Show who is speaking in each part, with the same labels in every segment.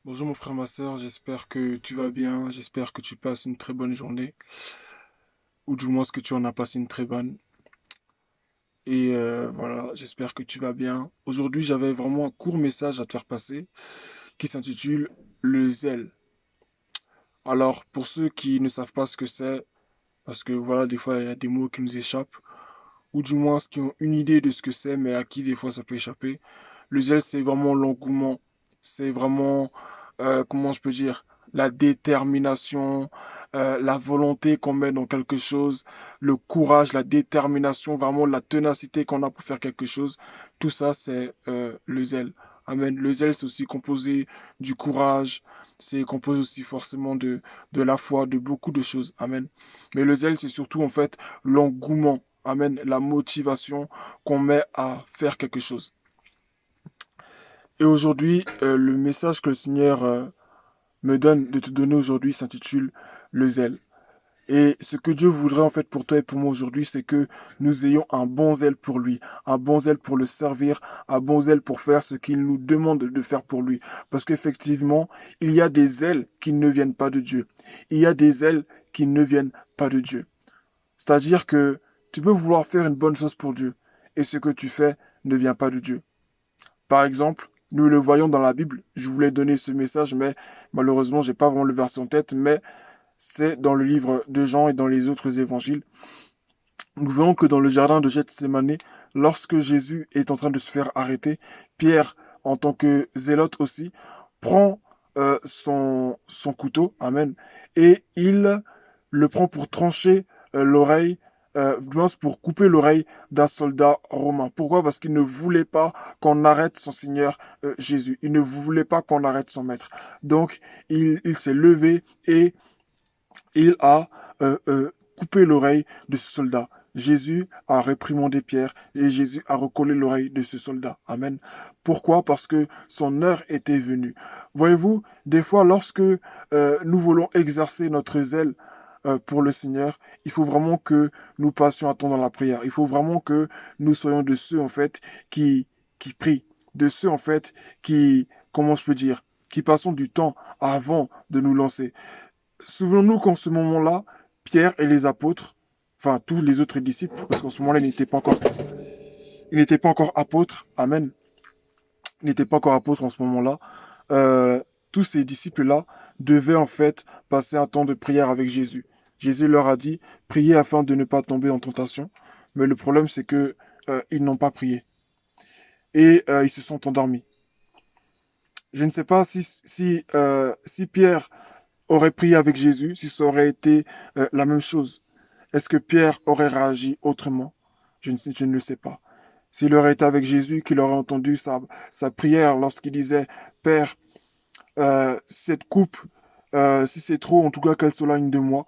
Speaker 1: Bonjour mon frère, ma sœur, j'espère que tu vas bien, j'espère que tu passes une très bonne journée, ou du moins que tu en as passé une très bonne. Et voilà, j'espère que tu vas bien. Aujourd'hui, j'avais vraiment un court message à te faire passer qui s'intitule Le zèle. Alors, pour ceux qui ne savent pas ce que c'est, parce que voilà, des fois, il y a des mots qui nous échappent, ou du moins qui ont une idée de ce que c'est, mais à qui des fois ça peut échapper. Le zèle, c'est vraiment l'engouement. C'est vraiment, comment je peux dire, la détermination, la volonté qu'on met dans quelque chose, le courage, la détermination, vraiment la ténacité qu'on a pour faire quelque chose. Tout ça, c'est le zèle. Amen. Le zèle, c'est aussi composé du courage. C'est composé aussi forcément de la foi, de beaucoup de choses. Amen. Mais le zèle, c'est surtout en fait l'engouement. Amen. La motivation qu'on met à faire quelque chose. Et aujourd'hui, le message que le Seigneur me donne de te donner aujourd'hui s'intitule le zèle. Et ce que Dieu voudrait en fait pour toi et pour moi aujourd'hui, c'est que nous ayons un bon zèle pour lui, un bon zèle pour le servir, un bon zèle pour faire ce qu'il nous demande de faire pour lui. Parce qu'effectivement, il y a des ailes qui ne viennent pas de Dieu. Il y a des ailes qui ne viennent pas de Dieu. C'est-à-dire que tu peux vouloir faire une bonne chose pour Dieu et ce que tu fais ne vient pas de Dieu. Par exemple, nous le voyons dans la Bible. Je voulais donner ce message, mais malheureusement, j'ai pas vraiment le verset en tête, mais c'est dans le livre de Jean et dans les autres évangiles. Nous voyons que dans le jardin de Gethsémané, lorsque Jésus est en train de se faire arrêter, Pierre, en tant que zélote aussi, prend son couteau, amen, et il le prend pour trancher l'oreille, mince, pour couper l'oreille d'un soldat romain. Pourquoi? Parce qu'il ne voulait pas qu'on arrête son Seigneur Jésus. Il ne voulait pas qu'on arrête son maître. Donc, il s'est levé et il a coupé l'oreille de ce soldat. Jésus a réprimandé Pierre et Jésus a recollé l'oreille de ce soldat. Amen. Pourquoi? Parce que son heure était venue. Voyez-vous, des fois, lorsque nous voulons exercer notre zèle pour le Seigneur, il faut vraiment que nous passions un temps dans la prière. Il faut vraiment que nous soyons de ceux, en fait, qui prient. De ceux, en fait, qui, comment je peux dire, qui passons du temps avant de nous lancer. Souvenons-nous qu'en ce moment-là, Pierre et les apôtres, enfin tous les autres disciples, parce qu'en ce moment-là, ils n'étaient pas encore apôtres, amen, ils n'étaient pas encore apôtres en ce moment-là, tous ces disciples-là devaient en fait passer un temps de prière avec Jésus. Jésus leur a dit, priez afin de ne pas tomber en tentation, mais le problème c'est que ils n'ont pas prié et ils se sont endormis. Je ne sais pas si Pierre aurait prié avec Jésus, si ça aurait été la même chose. Est-ce que Pierre aurait réagi autrement? Je ne le sais pas. S'il aurait été avec Jésus, qu'il aurait entendu sa prière lorsqu'il disait, Père, cette coupe, si c'est trop, en tout cas qu'elle s'éloigne de moi.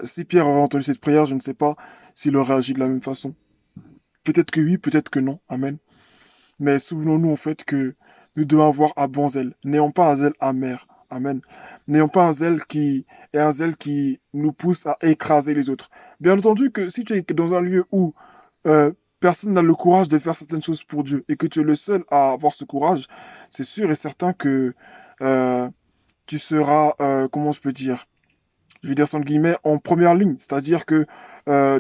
Speaker 1: Si Pierre aurait entendu cette prière, je ne sais pas s'il aurait agi de la même façon. Peut-être que oui, peut-être que non. Amen. Mais souvenons-nous en fait que nous devons avoir un bon zèle. N'ayons pas un zèle amer. Amen. N'ayons pas un zèle qui est un zèle qui nous pousse à écraser les autres. Bien entendu que si tu es dans un lieu où personne n'a le courage de faire certaines choses pour Dieu et que tu es le seul à avoir ce courage, c'est sûr et certain que euh, tu seras, comment je peux dire, je vais dire sans guillemets, en première ligne. C'est-à-dire que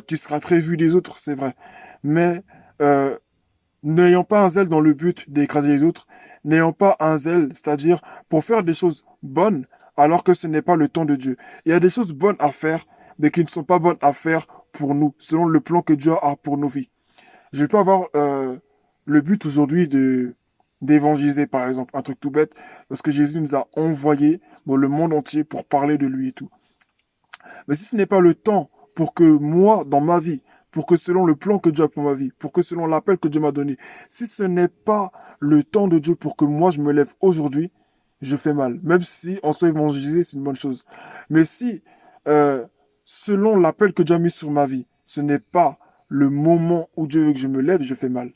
Speaker 1: tu seras très vu des autres, c'est vrai. Mais euh, n'ayant pas un zèle dans le but d'écraser les autres, n'ayant pas un zèle, c'est-à-dire pour faire des choses bonnes, alors que ce n'est pas le temps de Dieu. Il y a des choses bonnes à faire, mais qui ne sont pas bonnes à faire pour nous, selon le plan que Dieu a pour nos vies. Je peux avoir le but aujourd'hui de d'évangéliser, par exemple, un truc tout bête, parce que Jésus nous a envoyés dans le monde entier pour parler de lui et tout. Mais si ce n'est pas le temps pour que moi, dans ma vie, pour que selon le plan que Dieu a pour ma vie, pour que selon l'appel que Dieu m'a donné, si ce n'est pas le temps de Dieu pour que moi je me lève aujourd'hui, je fais mal. Même si en soi évangéliser, c'est une bonne chose. Mais si, euh, selon l'appel que Dieu a mis sur ma vie, ce n'est pas le moment où Dieu veut que je me lève, je fais mal.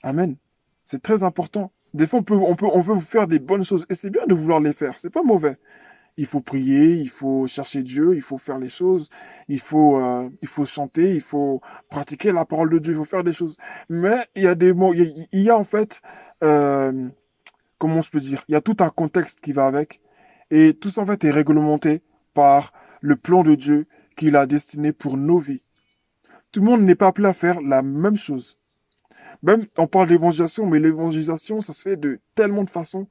Speaker 1: Amen. C'est très important. Des fois, on veut vous faire des bonnes choses et c'est bien de vouloir les faire. C'est pas mauvais. Il faut prier, il faut chercher Dieu, il faut faire les choses, il faut chanter, il faut pratiquer la parole de Dieu, il faut faire des choses. Mais il y a des mots, il y a en fait, euh, comment je peux dire, il y a tout un contexte qui va avec. Et tout ça, en fait, est réglementé par le plan de Dieu qu'il a destiné pour nos vies. Tout le monde n'est pas appelé à faire la même chose. Même, on parle d'évangélisation, mais l'évangélisation, ça se fait de tellement de façons.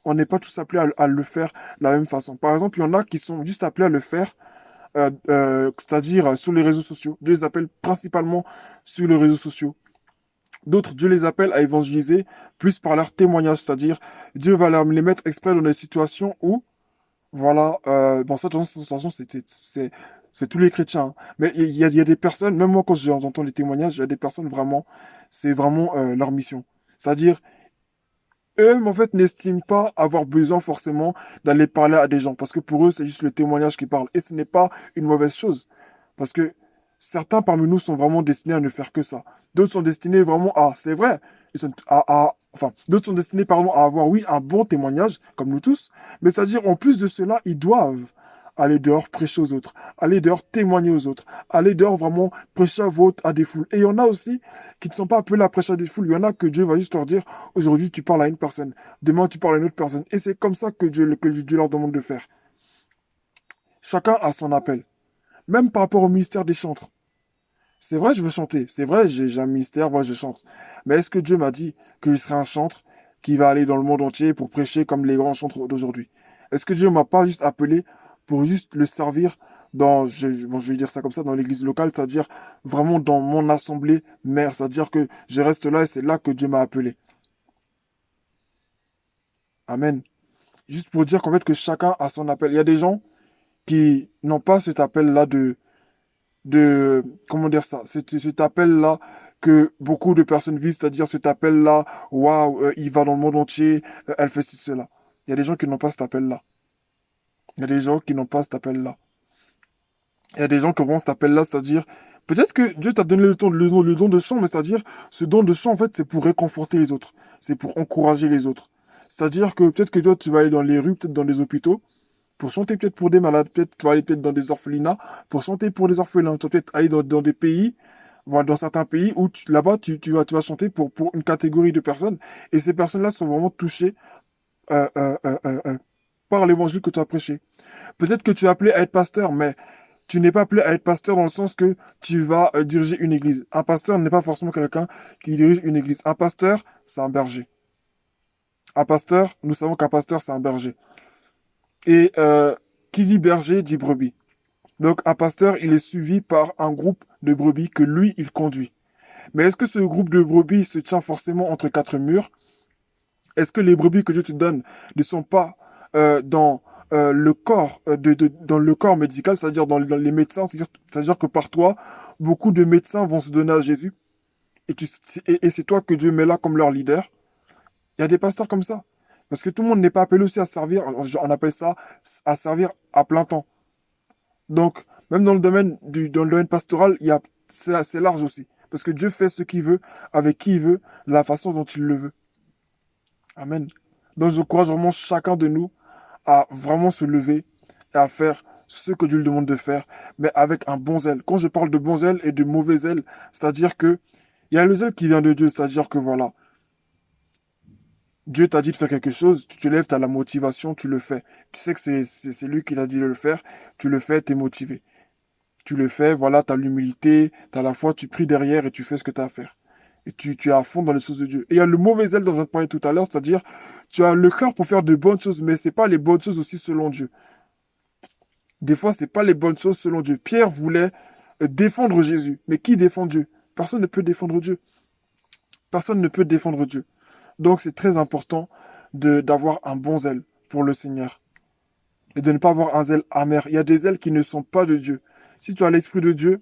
Speaker 1: On n'est pas tous appelés à le faire de la même façon. Par exemple, il y en a qui sont juste appelés à le faire, c'est-à-dire sur les réseaux sociaux. Dieu les appelle principalement sur les réseaux sociaux. D'autres, Dieu les appelle à évangéliser plus par leur témoignage, c'est-à-dire Dieu va les mettre exprès dans des situations où, voilà, bon, ça, dans cette situation, c'est tous les chrétiens, hein. Mais il y a des personnes, même moi, quand j'entends les témoignages, il y a des personnes vraiment, c'est vraiment leur mission. C'est-à-dire, eux, en fait, n'estiment pas avoir besoin forcément d'aller parler à des gens, parce que pour eux, c'est juste le témoignage qui parle. Et ce n'est pas une mauvaise chose, parce que certains parmi nous sont vraiment destinés à ne faire que ça. D'autres sont destinés vraiment à, c'est vrai, enfin, d'autres sont destinés, pardon, à avoir, oui, un bon témoignage, comme nous tous, mais c'est-à-dire, en plus de cela, ils doivent aller dehors prêcher aux autres, aller dehors témoigner aux autres, aller dehors vraiment prêcher à des foules. Et il y en a aussi qui ne sont pas appelés à prêcher à des foules. Il y en a que Dieu va juste leur dire, aujourd'hui tu parles à une personne, demain tu parles à une autre personne. Et c'est comme ça que Dieu leur demande de faire. Chacun a son appel. Même par rapport au ministère des chantres. C'est vrai, je veux chanter. C'est vrai, j'ai un ministère, moi je chante. Mais est-ce que Dieu m'a dit que je serai un chantre qui va aller dans le monde entier pour prêcher comme les grands chantres d'aujourd'hui? Est-ce que Dieu m'a pas juste appelé pour juste le servir dans, bon, je vais dire ça comme ça, dans l'église locale, c'est-à-dire vraiment dans mon assemblée mère, c'est-à-dire que je reste là et c'est là que Dieu m'a appelé. Amen. Juste pour dire qu'en fait que chacun a son appel. Il y a des gens qui n'ont pas cet appel-là comment dire ça, cet appel-là que beaucoup de personnes vivent, c'est-à-dire cet appel-là, waouh, il va dans le monde entier, elle fait ceci, cela. Il y a des gens qui n'ont pas cet appel-là. Il y a des gens qui n'ont pas cet appel-là. Il y a des gens qui auront cet appel-là, c'est-à-dire, peut-être que Dieu t'a donné le don de chant, mais c'est-à-dire, ce don de chant, en fait, c'est pour réconforter les autres. C'est pour encourager les autres. C'est-à-dire que peut-être que toi, tu vas aller dans les rues, peut-être dans des hôpitaux, pour chanter peut-être pour des malades, peut-être tu vas aller peut-être dans des orphelinats, pour chanter pour des orphelins. Tu vas peut-être aller dans des pays, voilà, dans certains pays où là-bas, tu vas chanter pour une catégorie de personnes. Et ces personnes-là sont vraiment touchées euh, euh, euh, euh, euh, par l'évangile que tu as prêché. Peut-être que tu es appelé à être pasteur, mais tu n'es pas appelé à être pasteur dans le sens que tu vas diriger une église. Un pasteur n'est pas forcément quelqu'un qui dirige une église. Un pasteur, c'est un berger. Un pasteur, nous savons qu'un pasteur, c'est un berger. Et qui dit berger dit brebis. Donc un pasteur, il est suivi par un groupe de brebis que lui, il conduit. Mais est-ce que ce groupe de brebis se tient forcément entre quatre murs? Est-ce que les brebis que Dieu te donne ne sont pas dans le corps dans le corps médical, c'est-à-dire dans les médecins, c'est-à-dire que par toi, beaucoup de médecins vont se donner à Jésus et, et c'est toi que Dieu met là comme leur leader. Il y a des pasteurs comme ça. Parce que tout le monde n'est pas appelé aussi à servir, on appelle ça à servir à plein temps. Donc, même dans le domaine pastoral, c'est assez large aussi. Parce que Dieu fait ce qu'il veut, avec qui il veut, de la façon dont il le veut. Amen. Donc, j'encourage vraiment chacun de nous à vraiment se lever et à faire ce que Dieu lui demande de faire, mais avec un bon zèle. Quand je parle de bon zèle et de mauvais zèle, c'est-à-dire que il y a le zèle qui vient de Dieu, c'est-à-dire que voilà, Dieu t'a dit de faire quelque chose, tu te lèves, tu as la motivation, tu le fais. Tu sais que c'est lui qui t'a dit de le faire, tu le fais, tu es motivé. Tu le fais, voilà, tu as l'humilité, tu as la foi, tu pries derrière et tu fais ce que tu as à faire. Et tu es à fond dans les choses de Dieu. Et il y a le mauvais zèle dont je viens de parler tout à l'heure, c'est-à-dire, tu as le cœur pour faire de bonnes choses, mais c'est pas les bonnes choses aussi selon Dieu. Des fois, c'est pas les bonnes choses selon Dieu. Pierre voulait défendre Jésus. Mais qui défend Dieu? Personne ne peut défendre Dieu. Personne ne peut défendre Dieu. Donc, c'est très important d'avoir un bon zèle pour le Seigneur. Et de ne pas avoir un zèle amer. Il y a des zèles qui ne sont pas de Dieu. Si tu as l'Esprit de Dieu,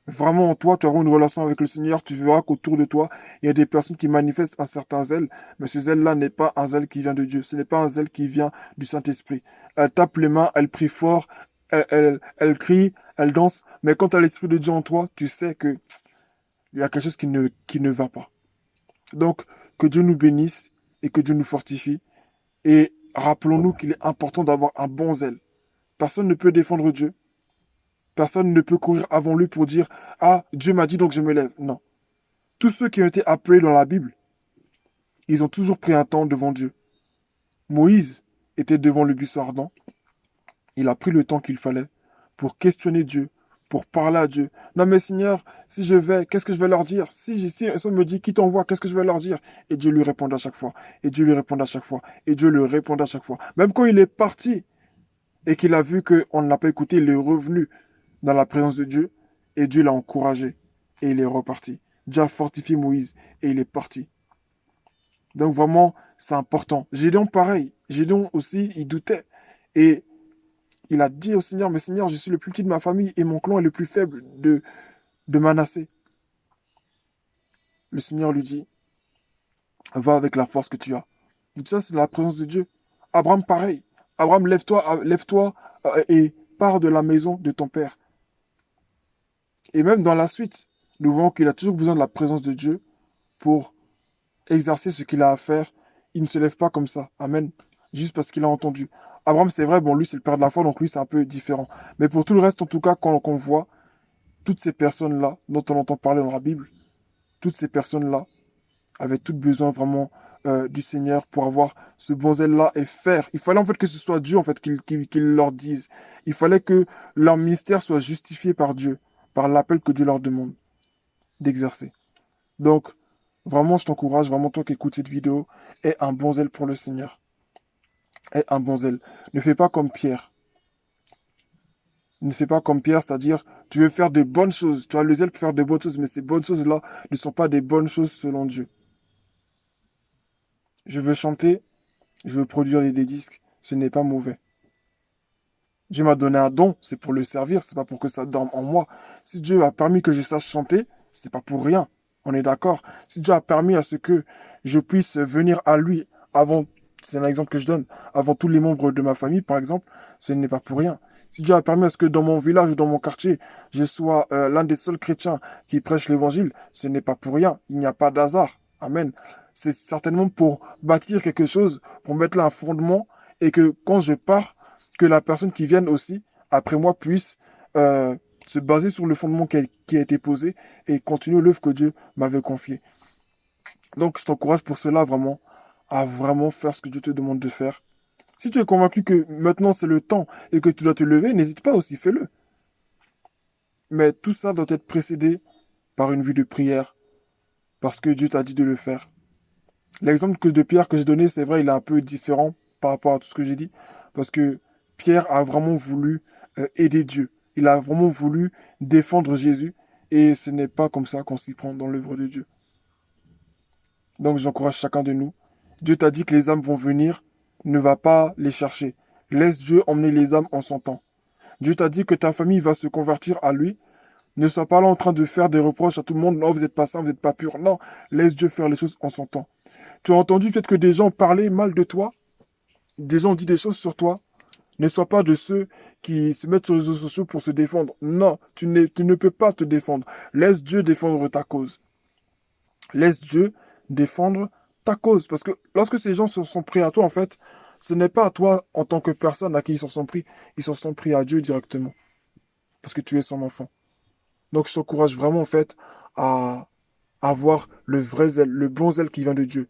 Speaker 1: vraiment en toi, tu auras une relation avec le Seigneur, tu verras qu'autour de toi, il y a des personnes qui manifestent un certain zèle, mais ce zèle-là n'est pas un zèle qui vient de Dieu. Ce n'est pas un zèle qui vient du Saint-Esprit. Elle tape les mains, elle prie fort, elle crie, elle danse, mais quand tu as l'Esprit de Dieu en toi, tu sais que il y a quelque chose qui ne va pas. Donc, que Dieu nous bénisse et que Dieu nous fortifie. Et rappelons-nous qu'il est important d'avoir un bon zèle. Personne ne peut défendre Dieu. Personne ne peut courir avant lui pour dire, ah, Dieu m'a dit donc je me lève. Non. Tous ceux qui ont été appelés dans la Bible, ils ont toujours pris un temps devant Dieu. Moïse était devant le buisson ardent. Il a pris le temps qu'il fallait pour questionner Dieu, pour parler à Dieu. Non mais Seigneur, si je vais, qu'est-ce que je vais leur dire? Si on me dit qui t'envoie, qu'est-ce que je vais leur dire? Et Dieu lui répond à chaque fois. Et Dieu lui répond à chaque fois. Et Dieu lui répond à chaque fois. Même quand il est parti et qu'il a vu qu'on ne l'a pas écouté, il est revenu dans la présence de Dieu. Et Dieu l'a encouragé. Et il est reparti. Dieu a fortifié Moïse et il est parti. Donc vraiment, c'est important. Gédéon, pareil. Gédéon aussi, il doutait. Et il a dit au Seigneur, mais Seigneur, je suis le plus petit de ma famille et mon clan est le plus faible de Manassé. Le Seigneur lui dit, va avec la force que tu as. Donc ça, c'est la présence de Dieu. Abraham, pareil. Abraham, lève-toi et pars de la maison de ton père. Et même dans la suite, nous voyons qu'il a toujours besoin de la présence de Dieu pour exercer ce qu'il a à faire. Il ne se lève pas comme ça. Amen. Juste parce qu'il a entendu. Abraham, c'est vrai, bon, lui, c'est le père de la foi, donc lui, c'est un peu différent. Mais pour tout le reste, en tout cas, quand on voit toutes ces personnes-là dont on entend parler dans la Bible, toutes ces personnes-là avaient toutes besoin vraiment du Seigneur pour avoir ce bon zèle-là et faire. Il fallait en fait que ce soit Dieu en fait qu'il leur dise. Il fallait que leur ministère soit justifié par Dieu, par l'appel que Dieu leur demande d'exercer. Donc, vraiment, je t'encourage, vraiment toi qui écoutes cette vidéo, aie un bon zèle pour le Seigneur. Aie un bon zèle. Ne fais pas comme Pierre. Ne fais pas comme Pierre, c'est-à-dire, tu veux faire des bonnes choses. Tu as le zèle pour faire des bonnes choses, mais ces bonnes choses-là ne sont pas des bonnes choses selon Dieu. Je veux chanter, je veux produire des disques, ce n'est pas mauvais. Dieu m'a donné un don, c'est pour le servir, c'est pas pour que ça dorme en moi. Si Dieu a permis que je sache chanter, c'est pas pour rien. On est d'accord. Si Dieu a permis à ce que je puisse venir à lui avant, c'est un exemple que je donne, avant tous les membres de ma famille, par exemple, ce n'est pas pour rien. Si Dieu a permis à ce que dans mon village ou dans mon quartier, je sois l'un des seuls chrétiens qui prêchent l'évangile, ce n'est pas pour rien. Il n'y a pas d'hasard. Amen. C'est certainement pour bâtir quelque chose, pour mettre là un fondement et que quand je pars, que la personne qui vienne aussi, après moi, puisse se baser sur le fondement qui a été posé et continuer l'œuvre que Dieu m'avait confiée. Donc, je t'encourage pour cela vraiment à vraiment faire ce que Dieu te demande de faire. Si tu es convaincu que maintenant c'est le temps et que tu dois te lever, n'hésite pas aussi, fais-le. Mais tout ça doit être précédé par une vie de prière, parce que Dieu t'a dit de le faire. L'exemple de Pierre que j'ai donné, c'est vrai, il est un peu différent par rapport à tout ce que j'ai dit, parce que Pierre a vraiment voulu aider Dieu. Il a vraiment voulu défendre Jésus, et ce n'est pas comme ça qu'on s'y prend dans l'œuvre de Dieu. Donc j'encourage chacun de nous. Dieu t'a dit que les âmes vont venir, ne va pas les chercher. Laisse Dieu emmener les âmes en son temps. Dieu t'a dit que ta famille va se convertir à lui. Ne sois pas là en train de faire des reproches à tout le monde. Non, vous n'êtes pas saint, vous n'êtes pas pur. Non, laisse Dieu faire les choses en son temps. Tu as entendu peut-être que des gens parlaient mal de toi. Des gens ont dit des choses sur toi. Ne sois pas de ceux qui se mettent sur les réseaux sociaux pour se défendre. Non, tu ne peux pas te défendre. Laisse Dieu défendre ta cause. Laisse Dieu défendre ta cause. Parce que lorsque ces gens se sont pris à toi, en fait, ce n'est pas à toi en tant que personne à qui ils s'en sont pris. Ils s'en sont pris à Dieu directement. Parce que tu es son enfant. Donc je t'encourage vraiment, en fait, à avoir le vrai zèle, le bon zèle qui vient de Dieu.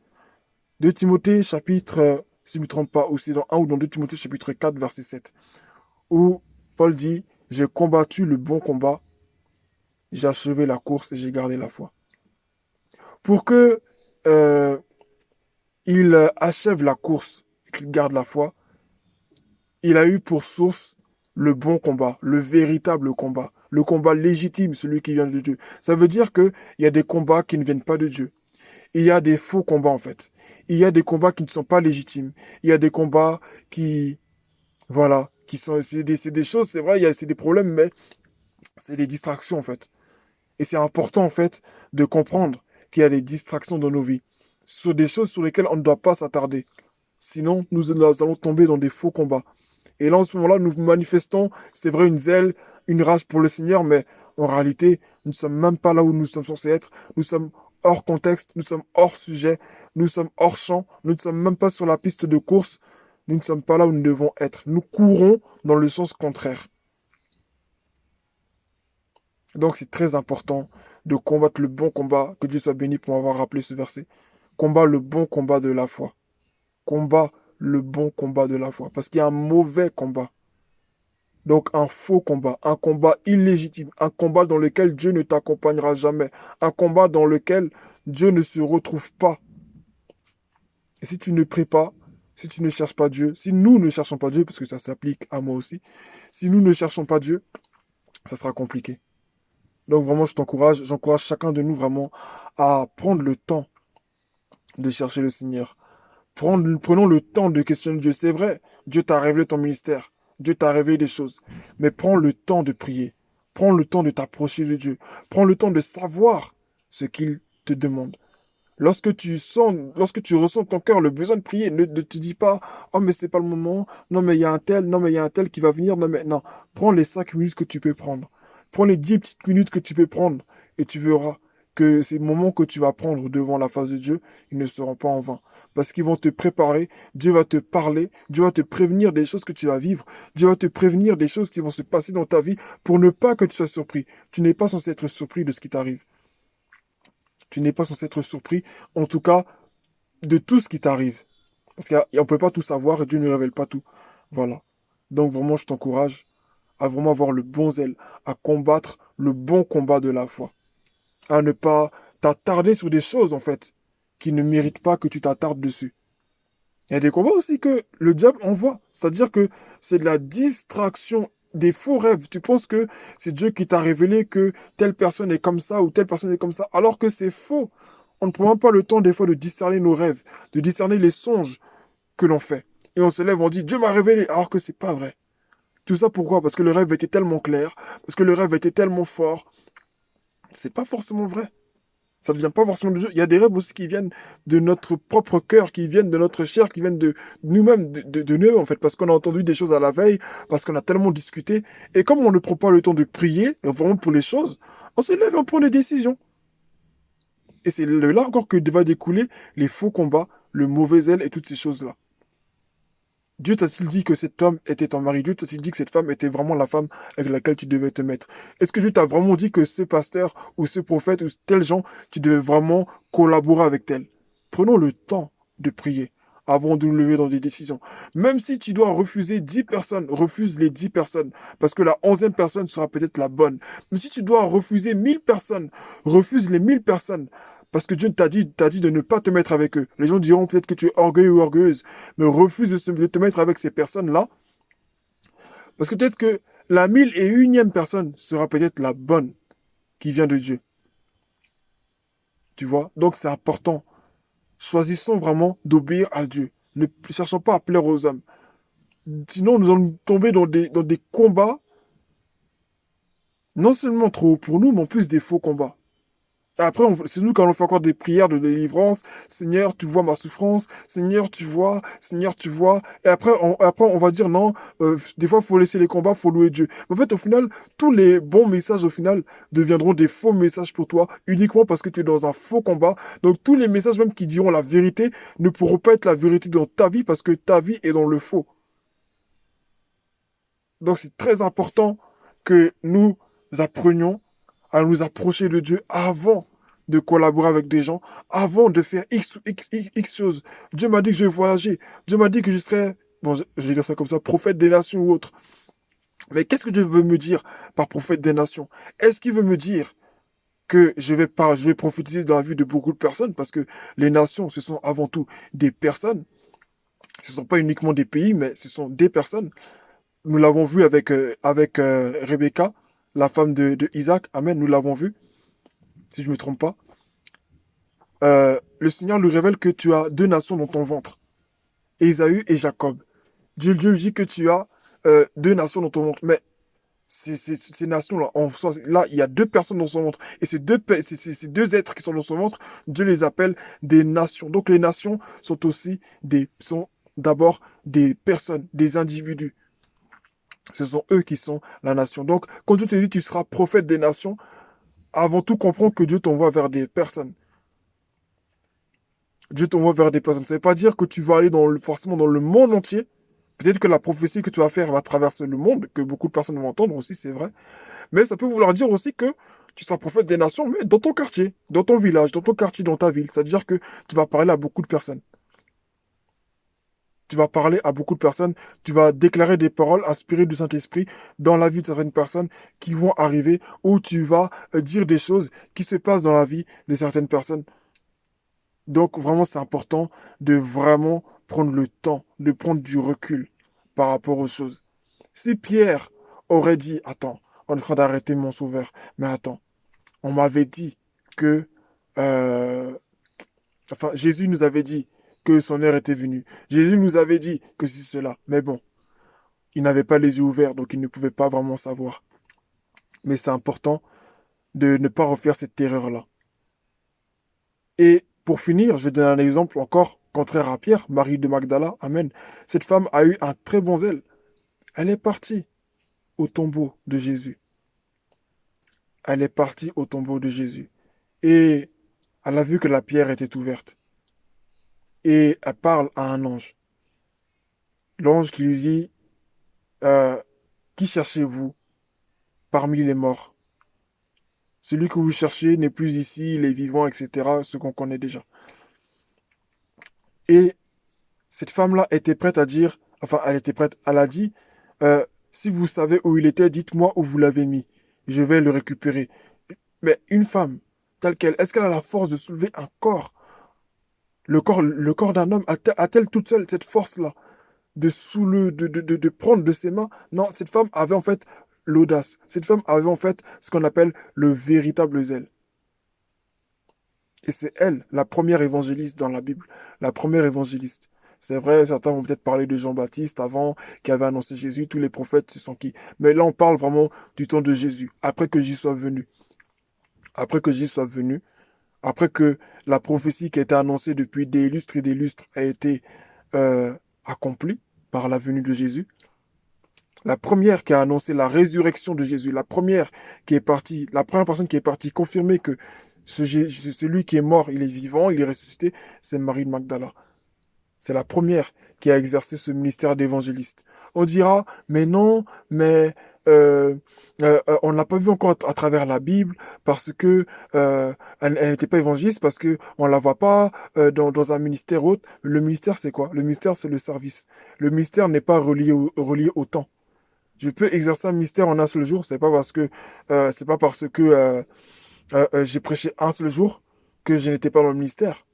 Speaker 1: 2 Timothée, chapitre, si je ne me trompe pas, aussi dans 1 ou dans 2 Timothée, chapitre 4, verset 7, où Paul dit, j'ai combattu le bon combat, j'ai achevé la course et j'ai gardé la foi. Pour que il achève la course et qu'il garde la foi, il a eu pour source le bon combat, le véritable combat, le combat légitime, celui qui vient de Dieu. Ça veut dire qu'il y a des combats qui ne viennent pas de Dieu. Il y a des faux combats en fait. Il y a des combats qui ne sont pas légitimes. Il y a des combats qui, voilà, qui sont, c'est des choses, c'est vrai, c'est des problèmes, mais c'est des distractions en fait. Et c'est important en fait de comprendre qu'il y a des distractions dans nos vies. Ce sont des choses sur lesquelles on ne doit pas s'attarder. Sinon, nous allons tomber dans des faux combats. Et là, en ce moment-là, nous manifestons, c'est vrai, une zèle, une rage pour le Seigneur, mais en réalité, nous ne sommes même pas là où nous sommes censés être. Nous sommes hors contexte, nous sommes hors sujet, nous sommes hors champ, nous ne sommes même pas sur la piste de course, nous ne sommes pas là où nous devons être. Nous courons dans le sens contraire. Donc c'est très important de combattre le bon combat, que Dieu soit béni pour m'avoir rappelé ce verset. Combat le bon combat de la foi. Combat le bon combat de la foi. Parce qu'il y a un mauvais combat. Donc un faux combat, un combat illégitime, un combat dans lequel Dieu ne t'accompagnera jamais, un combat dans lequel Dieu ne se retrouve pas. Et si tu ne pries pas, si tu ne cherches pas Dieu, si nous ne cherchons pas Dieu, parce que ça s'applique à moi aussi, si nous ne cherchons pas Dieu, ça sera compliqué. Donc vraiment, j'encourage chacun de nous vraiment à prendre le temps de chercher le Seigneur. Prenons le temps de questionner Dieu. C'est vrai, Dieu t'a révélé ton ministère. Dieu t'a révélé des choses. Mais prends le temps de prier. Prends le temps de t'approcher de Dieu. Prends le temps de savoir ce qu'il te demande. Lorsque tu ressens ton cœur le besoin de prier, ne te dis pas, oh, mais c'est pas le moment. Non, mais il y a un tel. Non, mais il y a un tel qui va venir. Non, mais non. Prends les 5 minutes que tu peux prendre. Prends les 10 petites minutes que tu peux prendre. Et tu verras que ces moments que tu vas prendre devant la face de Dieu, ils ne seront pas en vain. Parce qu'ils vont te préparer. Dieu va te parler. Dieu va te prévenir des choses que tu vas vivre. Dieu va te prévenir des choses qui vont se passer dans ta vie pour ne pas que tu sois surpris. Tu n'es pas censé être surpris de ce qui t'arrive. Tu n'es pas censé être surpris, en tout cas, de tout ce qui t'arrive. Parce qu'on ne peut pas tout savoir et Dieu ne révèle pas tout. Voilà. Donc vraiment, je t'encourage à vraiment avoir le bon zèle, à combattre le bon combat de la foi. À ne pas t'attarder sur des choses, en fait, qui ne méritent pas que tu t'attardes dessus. Il y a des combats aussi que le diable envoie. C'est-à-dire que c'est de la distraction, des faux rêves. Tu penses que c'est Dieu qui t'a révélé que telle personne est comme ça ou telle personne est comme ça, alors que c'est faux. On ne prend même pas le temps des fois de discerner nos rêves, de discerner les songes que l'on fait. Et on se lève, on dit Dieu m'a révélé, alors que c'est pas vrai. Tout ça pourquoi? Parce que le rêve était tellement clair, parce que le rêve était tellement fort. C'est pas forcément vrai. Ça ne vient pas forcément de Dieu. Il y a des rêves aussi qui viennent de notre propre cœur, qui viennent de notre chair, qui viennent de nous-mêmes, de nous en fait, parce qu'on a entendu des choses à la veille, parce qu'on a tellement discuté. Et comme on ne prend pas le temps de prier, vraiment pour les choses, on se lève et on prend des décisions. Et c'est de là encore que va découler les faux combats, le mauvais zèle et toutes ces choses-là. Dieu t'a-t-il dit que cet homme était ton mari? Dieu t'a-t-il dit que cette femme était vraiment la femme avec laquelle tu devais te mettre? Est-ce que Dieu t'a vraiment dit que ce pasteur ou ce prophète ou tel gens, tu devais vraiment collaborer avec tel? Prenons le temps de prier avant de nous lever dans des décisions. Même si tu dois refuser 10 personnes, refuse les 10 personnes, parce que la 11e personne sera peut-être la bonne. Mais si tu dois refuser 1000 personnes, refuse les 1000 personnes, parce que Dieu t'a dit de ne pas te mettre avec eux. Les gens diront peut-être que tu es orgueilleux ou orgueilleuse, mais refuse de te mettre avec ces personnes-là, parce que peut-être que la 1001e personne sera peut-être la bonne qui vient de Dieu. Tu vois? Donc c'est important. Choisissons vraiment d'obéir à Dieu. Ne cherchons pas à plaire aux hommes. Sinon, nous allons tomber dans des combats, non seulement trop hauts pour nous, mais en plus des faux combats. Après, c'est nous quand on fait encore des prières de délivrance. Seigneur, tu vois ma souffrance. Seigneur, tu vois. Seigneur, tu vois. Et après, on va dire non. Des fois, il faut laisser les combats, il faut louer Dieu. Mais en fait, au final, tous les bons messages, au final, deviendront des faux messages pour toi, uniquement parce que tu es dans un faux combat. Donc, tous les messages même qui diront la vérité ne pourront pas être la vérité dans ta vie parce que ta vie est dans le faux. Donc, c'est très important que nous apprenions à nous approcher de Dieu avant de collaborer avec des gens, avant de faire X choses. Dieu m'a dit que je vais voyager. Dieu m'a dit que je serais, bon, je vais dire ça comme ça, prophète des nations ou autre. Mais qu'est-ce que Dieu veut me dire par prophète des nations? Est-ce qu'il veut me dire que je vais prophétiser dans la vie de beaucoup de personnes? Parce que les nations, ce sont avant tout des personnes. Ce ne sont pas uniquement des pays, mais ce sont des personnes. Nous l'avons vu avec Rebecca, la femme de Isaac. Amen, nous l'avons vu, si je ne me trompe pas. Le Seigneur lui révèle que tu as deux nations dans ton ventre, Ésaü et Jacob. Dieu lui dit que tu as deux nations dans ton ventre. Mais ces nations-là, là, il y a deux personnes dans son ventre. Et ces deux êtres qui sont dans son ventre, Dieu les appelle des nations. Donc les nations sont d'abord des personnes, des individus. Ce sont eux qui sont la nation. Donc, quand Dieu te dit tu seras prophète des nations, avant tout comprends que Dieu t'envoie vers des personnes. Dieu t'envoie vers des personnes. Ça ne veut pas dire que tu vas aller forcément dans le monde entier. Peut-être que la prophétie que tu vas faire va traverser le monde, que beaucoup de personnes vont entendre aussi, c'est vrai. Mais ça peut vouloir dire aussi que tu seras prophète des nations, mais dans ton quartier, dans ton village, dans ton quartier, dans ta ville. C'est-à-dire que tu vas parler à beaucoup de personnes. tu vas parler à beaucoup de personnes, tu vas déclarer des paroles inspirées du Saint-Esprit dans la vie de certaines personnes qui vont arriver, ou tu vas dire des choses qui se passent dans la vie de certaines personnes. Donc vraiment, c'est important de vraiment prendre le temps, de prendre du recul par rapport aux choses. Si Pierre aurait dit, attends, on est en train d'arrêter mon sauveur, mais attends, on m'avait dit que, euh, enfin, Jésus nous avait dit que son heure était venue. Jésus nous avait dit que c'est cela. Mais bon, il n'avait pas les yeux ouverts, donc il ne pouvait pas vraiment savoir. Mais c'est important de ne pas refaire cette erreur-là. Et pour finir, je donne un exemple encore contraire à Pierre, Marie de Magdala. Amen. Cette femme a eu un très bon zèle. Elle est partie au tombeau de Jésus. Elle est partie au tombeau de Jésus. Et elle a vu que la pierre était ouverte. Et elle parle à un ange. L'ange qui lui dit, euh, qui cherchez-vous parmi les morts? Celui que vous cherchez n'est plus ici, il est vivant, etc. Ce qu'on connaît déjà. Et cette femme-là était prête à dire, enfin, elle était prête, elle a dit, si vous savez où il était, dites-moi où vous l'avez mis. Je vais le récupérer. Mais une femme, telle qu'elle, est-ce qu'elle a la force de soulever un corps? Le corps d'un homme, a-t-elle toute seule cette force-là de prendre de ses mains? Non, cette femme avait en fait l'audace. Cette femme avait en fait ce qu'on appelle le véritable zèle. Et c'est elle, la première évangéliste dans la Bible, la première évangéliste. C'est vrai, certains vont peut-être parler de Jean-Baptiste avant, qui avait annoncé Jésus, tous les prophètes, ce sont qui. Mais là, on parle vraiment du temps de Jésus, après que Jésus soit venu. Après que Jésus soit venu, après que la prophétie qui a été annoncée depuis des lustres et des lustres a été accomplie par la venue de Jésus, la première qui a annoncé la résurrection de Jésus, la première qui est partie, la première personne qui est partie confirmer que celui qui est mort, il est vivant, il est ressuscité, c'est Marie de Magdala. C'est la première qui a exercé ce ministère d'évangéliste. On dira, mais non, mais on ne l'a pas vu encore à travers la Bible parce que elle n'était pas évangéliste, parce que on la voit pas dans un ministère autre. Le ministère, c'est quoi? Le ministère, c'est le service. Le ministère n'est pas relié au temps. Je peux exercer un ministère en un seul jour. C'est pas parce que j'ai prêché un seul jour que je n'étais pas dans le ministère.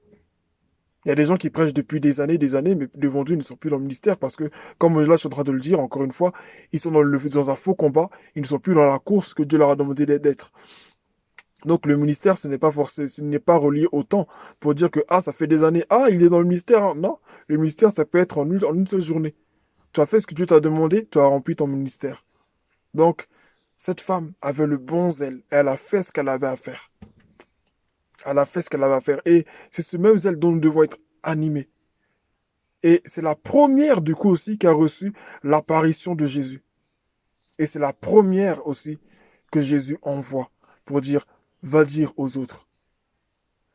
Speaker 1: Il y a des gens qui prêchent depuis des années, mais devant Dieu, ils ne sont plus dans le ministère parce que, comme là, je suis en train de le dire, encore une fois, ils sont dans un faux combat. Ils ne sont plus dans la course que Dieu leur a demandé d'être. Donc, le ministère, ce n'est pas relié au temps pour dire que, ah, ça fait des années, ah, il est dans le ministère. Hein. Non, le ministère, ça peut être en une seule journée. Tu as fait ce que Dieu t'a demandé, tu as rempli ton ministère. Donc, cette femme avait le bon zèle. Elle a fait ce qu'elle avait à faire. Elle a fait ce qu'elle avait à faire. Et c'est ce même zèle dont nous devons être animés. Et c'est la première, du coup, aussi, qui a reçu l'apparition de Jésus. Et c'est la première aussi que Jésus envoie pour dire, va dire aux autres.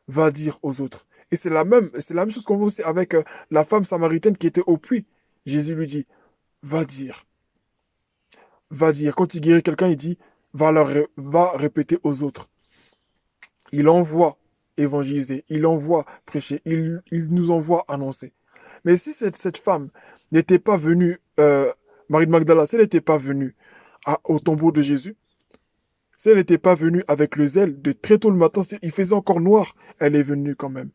Speaker 1: Va dire aux autres. Et c'est la même chose qu'on voit aussi avec la femme samaritaine qui était au puits. Jésus lui dit, va dire. Va dire. Quand il guérit quelqu'un, il dit, va répéter aux autres. Il envoie évangéliser, il envoie prêcher, il nous envoie annoncer. Mais si cette femme n'était pas venue, Marie de Magdala, si elle n'était pas venue au tombeau de Jésus, si elle n'était pas venue avec le zèle de très tôt le matin, il faisait encore noir, elle est venue quand même.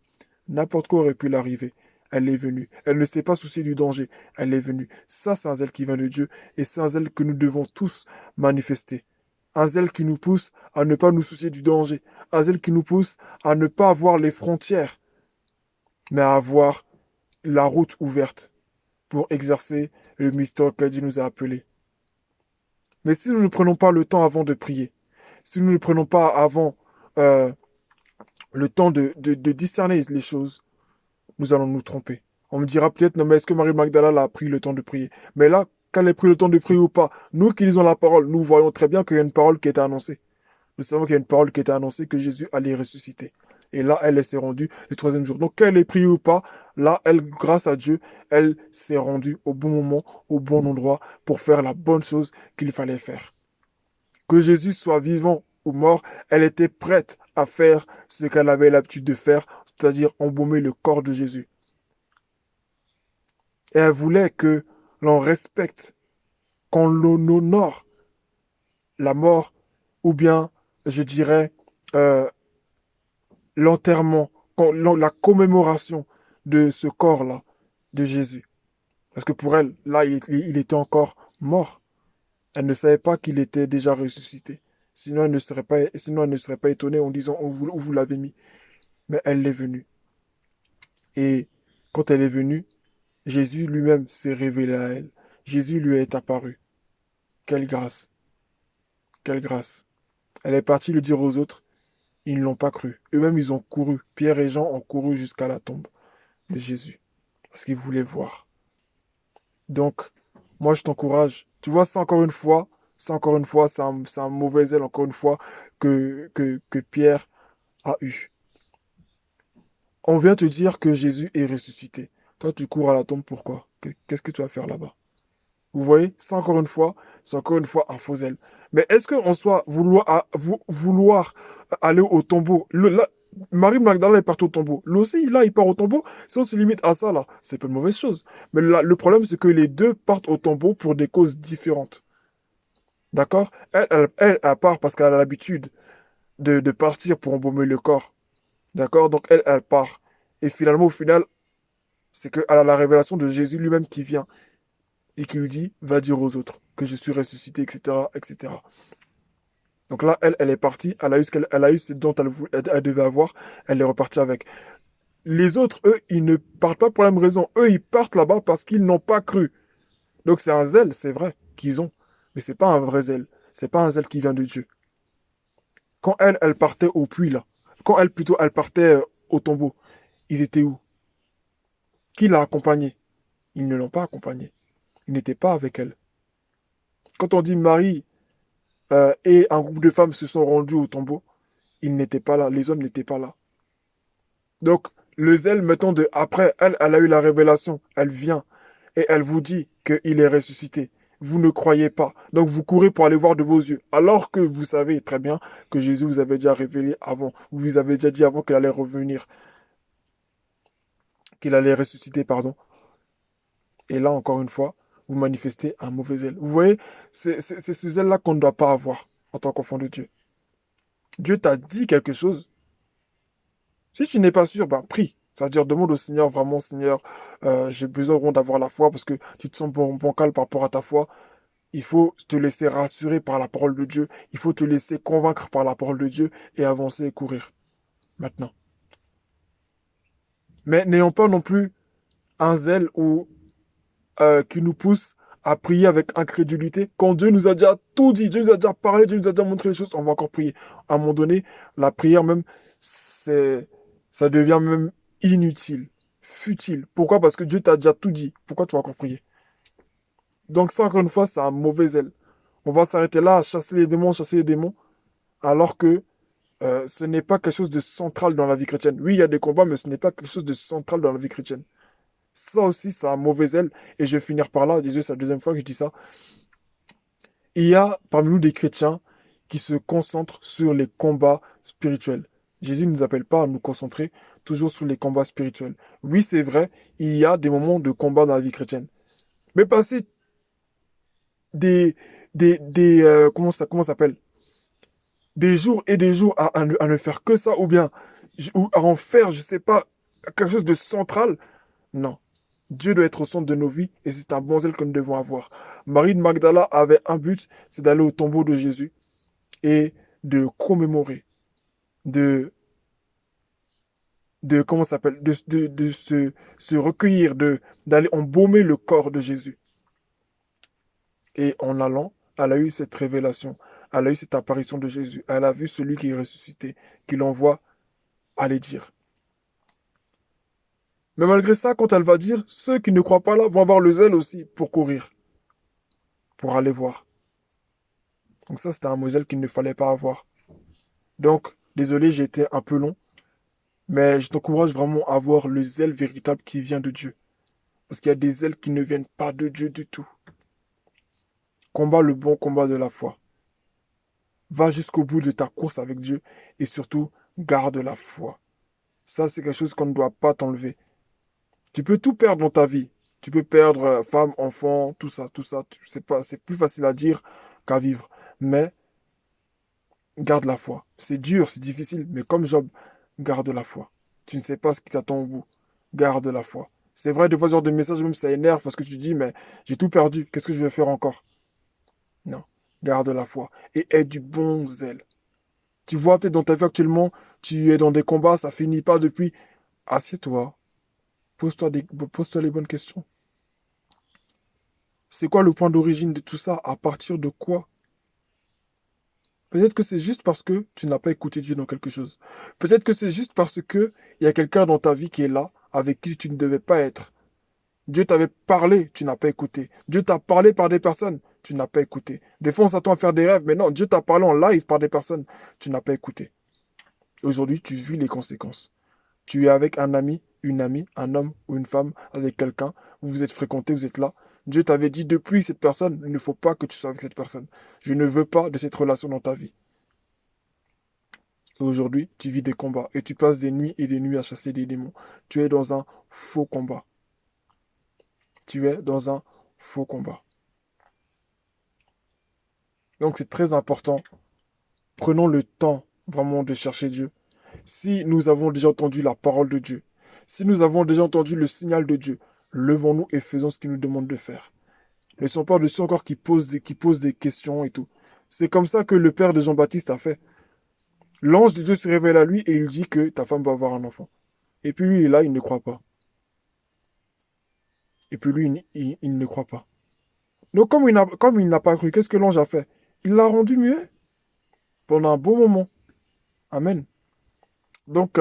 Speaker 1: N'importe quoi aurait pu l'arriver. Elle est venue. Elle ne s'est pas souciée du danger. Elle est venue. Ça, c'est un zèle qui vient de Dieu et c'est un zèle que nous devons tous manifester. Un zèle qui nous pousse à ne pas nous soucier du danger. Un zèle qui nous pousse à ne pas avoir les frontières, mais à avoir la route ouverte pour exercer le mystère que Dieu nous a appelé. Mais si nous ne prenons pas le temps avant de prier, si nous ne prenons pas avant euh, le temps de discerner les choses, nous allons nous tromper. On me dira peut-être, non mais est-ce que Marie Magdala a pris le temps de prier? Mais là, qu'elle ait pris le temps de prier ou pas, nous qui lisons la parole, nous voyons très bien qu'il y a une parole qui a été annoncée. Nous savons qu'il y a une parole qui a été annoncée que Jésus allait ressusciter. Et là, elle s'est rendue le troisième jour. Donc, qu'elle ait prié ou pas, là, elle, grâce à Dieu, elle s'est rendue au bon moment, au bon endroit, pour faire la bonne chose qu'il fallait faire. Que Jésus soit vivant ou mort, elle était prête à faire ce qu'elle avait l'habitude de faire, c'est-à-dire embaumer le corps de Jésus. Et elle voulait que l'on respecte, qu'on honore la mort, ou bien, je dirais, euh, l'enterrement, la commémoration de ce corps-là, de Jésus. Parce que pour elle, là, il était encore mort. Elle ne savait pas qu'il était déjà ressuscité. Sinon, elle ne serait pas étonnée en disant où vous l'avez mis. Mais elle est venue. Et quand elle est venue, Jésus lui-même s'est révélé à elle. Jésus lui est apparu. Quelle grâce, quelle grâce. Elle est partie le dire aux autres. Ils ne l'ont pas cru. Eux-mêmes, ils ont couru. Pierre et Jean ont couru jusqu'à la tombe de Jésus. Parce qu'ils voulaient voir. Donc, moi, je t'encourage. Tu vois, c'est un mauvais zèle, encore une fois, que Pierre a eu. On vient te dire que Jésus est ressuscité. Toi, tu cours à la tombe, pourquoi? Qu'est-ce que tu vas faire là-bas? Vous voyez, c'est encore une fois un faux zèle. Mais est-ce qu'en soi, vouloir aller au tombeau, Marie Magdalene est partie au tombeau. Lui aussi, là, il part au tombeau. Si on se limite à ça, là, c'est pas une mauvaise chose. Mais là, le problème, c'est que les deux partent au tombeau pour des causes différentes. D'accord? Elle part parce qu'elle a l'habitude de partir pour embaumer le corps. D'accord? Donc, elle part. Et finalement, au final, c'est qu'elle a la révélation de Jésus lui-même qui vient et qui lui dit, va dire aux autres que je suis ressuscité, etc., etc. Donc là, elle est partie, elle a eu ce dont elle devait avoir, elle est repartie avec. Les autres, eux, ils ne partent pas pour la même raison. Eux, ils partent là-bas parce qu'ils n'ont pas cru. Donc c'est un zèle, c'est vrai, qu'ils ont. Mais c'est pas un vrai zèle. C'est pas un zèle qui vient de Dieu. Quand elle partait au puits, là, quand elle, plutôt, elle partait au tombeau, ils étaient où? Qui l'a accompagnée? Ils ne l'ont pas accompagnée. Ils n'étaient pas avec elle. Quand on dit Marie et un groupe de femmes se sont rendus au tombeau, ils n'étaient pas là, les hommes n'étaient pas là. Donc, le zèle, mettons, après, elle a eu la révélation, elle vient et elle vous dit qu'il est ressuscité. Vous ne croyez pas. Donc, vous courez pour aller voir de vos yeux. Alors que vous savez très bien que Jésus vous avait déjà révélé avant. Vous vous avez déjà dit avant qu'il allait revenir, qu'il allait ressusciter, pardon. Et là, encore une fois, vous manifestez un mauvais zèle. Vous voyez, c'est ce zèle-là qu'on ne doit pas avoir en tant qu'enfant de Dieu. Dieu t'a dit quelque chose. Si tu n'es pas sûr, ben prie. C'est-à-dire, demande au Seigneur, vraiment, Seigneur, j'ai besoin vraiment d'avoir la foi parce que tu te sens bancal par rapport à ta foi. Il faut te laisser rassurer par la parole de Dieu. Il faut te laisser convaincre par la parole de Dieu et avancer et courir. Maintenant. Mais n'ayons pas non plus un zèle qui nous pousse à prier avec incrédulité. Quand Dieu nous a déjà tout dit, Dieu nous a déjà parlé, Dieu nous a déjà montré les choses, on va encore prier. À un moment donné, la prière même, ça devient même inutile, futile. Pourquoi? Parce que Dieu t'a déjà tout dit. Pourquoi tu vas encore prier? Donc ça, encore une fois, c'est un mauvais zèle. On va s'arrêter là à chasser les démons, alors que ce n'est pas quelque chose de central dans la vie chrétienne. Oui, il y a des combats, mais ce n'est pas quelque chose de central dans la vie chrétienne. Ça aussi, c'est un mauvais zèle. Et je vais finir par là. Désolé, c'est la deuxième fois que je dis ça. Il y a parmi nous des chrétiens qui se concentrent sur les combats spirituels. Jésus ne nous appelle pas à nous concentrer toujours sur les combats spirituels. Oui, c'est vrai, il y a des moments de combat dans la vie chrétienne. Mais passer des, comment ça s'appelle? Des jours et des jours à ne faire que ça, ou bien ou à en faire, je sais pas, quelque chose de central. Non. Dieu doit être au centre de nos vies et c'est un bon zèle que nous devons avoir. Marie de Magdala avait un but, c'est d'aller au tombeau de Jésus et de commémorer, de, comment ça s'appelle, de se recueillir, d'aller embaumer le corps de Jésus. Et en allant, elle a eu cette révélation, elle a eu cette apparition de Jésus, elle a vu celui qui est ressuscité, qui l'envoie aller dire. Mais malgré ça, quand elle va dire, ceux qui ne croient pas là vont avoir le zèle aussi pour courir, pour aller voir. Donc ça, c'était un modèle qu'il ne fallait pas avoir. Donc, désolé, j'ai été un peu long, mais je t'encourage vraiment à avoir le zèle véritable qui vient de Dieu. Parce qu'il y a des zèles qui ne viennent pas de Dieu du tout. Combat le bon combat de la foi. Va jusqu'au bout de ta course avec Dieu et surtout, garde la foi. Ça, c'est quelque chose qu'on ne doit pas t'enlever. Tu peux tout perdre dans ta vie. Tu peux perdre femme, enfant, tout ça, tout ça. C'est plus facile à dire qu'à vivre. Mais garde la foi. C'est dur, c'est difficile, mais comme Job, garde la foi. Tu ne sais pas ce qui t'attend au bout. Garde la foi. C'est vrai, des fois, ce genre de message, même ça énerve parce que tu te dis, mais j'ai tout perdu, qu'est-ce que je vais faire encore? Non, garde la foi et aie du bon zèle. Tu vois, peut-être dans ta vie actuellement, tu es dans des combats, ça finit pas depuis. Assieds-toi, pose-toi les bonnes questions. C'est quoi le point d'origine de tout ça? À partir de quoi? Peut-être que c'est juste parce que tu n'as pas écouté Dieu dans quelque chose. Peut-être que c'est juste parce que il y a quelqu'un dans ta vie qui est là, avec qui tu ne devais pas être. Dieu t'avait parlé, tu n'as pas écouté. Dieu t'a parlé par des personnes, tu n'as pas écouté. Des fois, on s'attend à faire des rêves, mais non, Dieu t'a parlé en live par des personnes, tu n'as pas écouté. Aujourd'hui, tu vis les conséquences. Tu es avec un ami, une amie, un homme ou une femme, avec quelqu'un, vous vous êtes fréquenté, vous êtes là. Dieu t'avait dit depuis cette personne, il ne faut pas que tu sois avec cette personne. Je ne veux pas de cette relation dans ta vie. Et aujourd'hui, tu vis des combats et tu passes des nuits et des nuits à chasser des démons. Tu es dans un faux combat. Tu es dans un faux combat. Donc c'est très important. Prenons le temps vraiment de chercher Dieu. Si nous avons déjà entendu la parole de Dieu, si nous avons déjà entendu le signal de Dieu, levons-nous et faisons ce qu'il nous demande de faire. Ne sont pas de ceux encore qui posent des questions et tout. C'est comme ça que le père de Jean-Baptiste a fait. L'ange de Dieu se révèle à lui et il lui dit que ta femme va avoir un enfant. Et puis lui, il est là, il ne croit pas. Et puis lui, il ne croit pas. Donc comme il n'a pas cru, qu'est-ce que l'ange a fait? Il l'a rendu muet pendant un bon moment. Amen. Donc,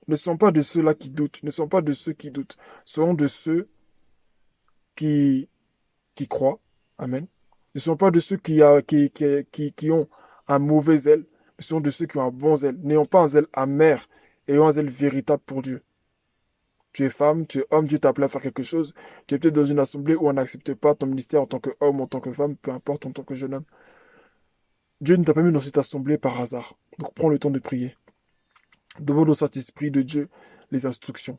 Speaker 1: ne sont pas de ceux-là qui doutent, ne sont pas de ceux qui doutent, sont de ceux qui, qui croient. Amen. Ne sont pas de ceux qui ont un mauvais zèle, mais sont de ceux qui ont un bon zèle, n'ayant pas un zèle amer, ayant un zèle véritable pour Dieu. Tu es femme, tu es homme, Dieu t'a appelé à faire quelque chose. Tu es peut-être dans une assemblée où on n'accepte pas ton ministère en tant qu'homme, en tant que femme, peu importe, en tant que jeune homme. Dieu ne t'a pas mis dans cette assemblée par hasard. Donc prends le temps de prier. Demande au Saint-Esprit de Dieu les instructions.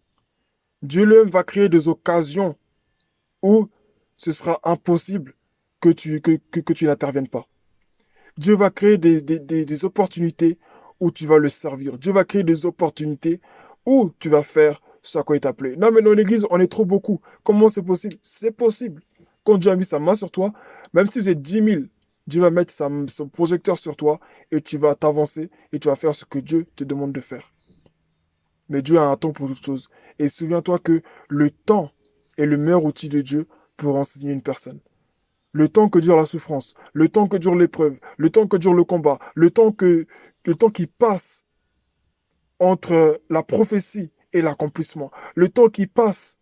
Speaker 1: Dieu lui-même va créer des occasions où ce sera impossible que tu n'interviennes pas. Dieu va créer des opportunités où tu vas le servir. Dieu va créer des opportunités où tu vas faire ce à quoi il t'a appelé. Non, mais dans l'église, on est trop beaucoup. Comment c'est possible? C'est possible. Quand Dieu a mis sa main sur toi, même si vous êtes 10 000, Dieu va mettre son projecteur sur toi et tu vas t'avancer et tu vas faire ce que Dieu te demande de faire. Mais Dieu a un temps pour toutes choses. Et souviens-toi que le temps est le meilleur outil de Dieu pour enseigner une personne. Le temps que dure la souffrance, le temps que dure l'épreuve, le temps que dure le combat, le temps qui passe entre la prophétie et l'accomplissement, le temps qui passe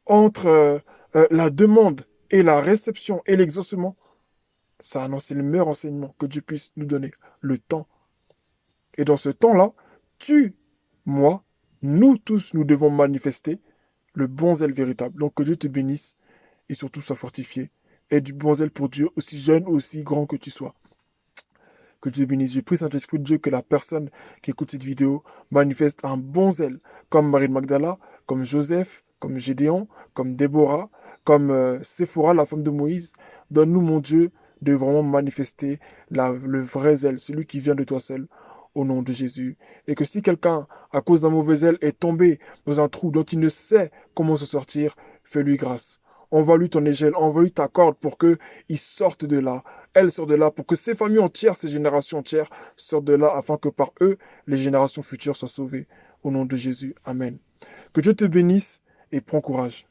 Speaker 1: entre la demande et la réception et l'exaucement, c'est le meilleur enseignement que Dieu puisse nous donner, le temps. Et dans ce temps-là, moi, nous tous, nous devons manifester le bon zèle véritable. Donc que Dieu te bénisse et surtout sois fortifié. Aie du bon zèle pour Dieu, aussi jeune ou aussi grand que tu sois. Que Dieu bénisse. Je prie, Saint-Esprit de Dieu, que la personne qui écoute cette vidéo manifeste un bon zèle, comme Marie de Magdala, comme Joseph, comme Gédéon, comme Déborah, comme Séphora, la femme de Moïse. Donne-nous, mon Dieu, de vraiment manifester le vrai zèle, celui qui vient de toi seul, au nom de Jésus. Et que si quelqu'un, à cause d'un mauvais zèle, est tombé dans un trou dont il ne sait comment se sortir, fais-lui grâce. Envoie-lui ton échelle, envoie-lui ta corde pour qu'il sorte de là. Elle sort de là pour que ces familles entières, ces générations entières sortent de là afin que par eux, les générations futures soient sauvées. Au nom de Jésus. Amen. Que Dieu te bénisse et prends courage.